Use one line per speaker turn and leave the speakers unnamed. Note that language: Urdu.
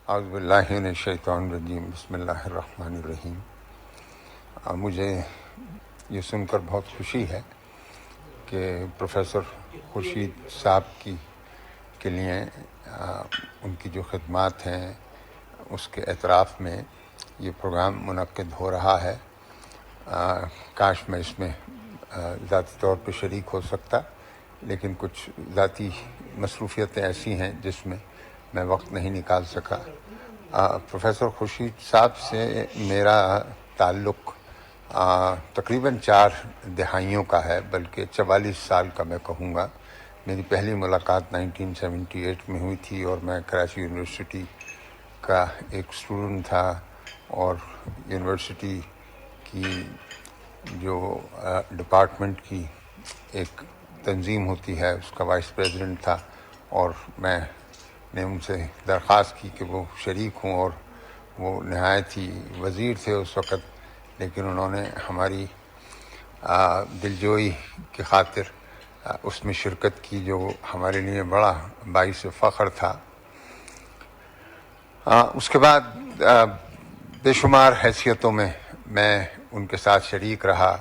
اعوذ باللہ من الشیطان الرجیم بسم اللہ الرحمن الرحیم۔ مجھے یہ سن کر بہت خوشی ہے کہ پروفیسر خورشید صاحب کے لیے ان کی جو خدمات ہیں اس کے اعتراف میں یہ پروگرام منعقد ہو رہا ہے۔ کاش میں اس میں ذاتی طور پہ شریک ہو سکتا، لیکن کچھ ذاتی مصروفیتیں ایسی ہیں جس میں میں وقت نہیں نکال سکا۔ پروفیسر خورشید صاحب سے میرا تعلق تقریباً 4 دہائیوں کا ہے، بلکہ 44 سال کا میں کہوں گا۔ میری پہلی ملاقات 1978 میں ہوئی تھی اور میں کراچی یونیورسٹی کا ایک اسٹوڈنٹ تھا اور یونیورسٹی کی جو ڈپارٹمنٹ کی ایک تنظیم ہوتی ہے اس کا وائس پریزیڈنٹ تھا، اور میں نے ان سے درخواست کی کہ وہ شریک ہوں، اور وہ نہایت ہی وزیر تھے اس وقت، لیکن انہوں نے ہماری دلجوئی کی خاطر اس میں شرکت کی، جو ہمارے لیے بڑا باعث فخر تھا۔ اس کے بعد بے شمار حیثیتوں میں ان کے ساتھ شریک رہا۔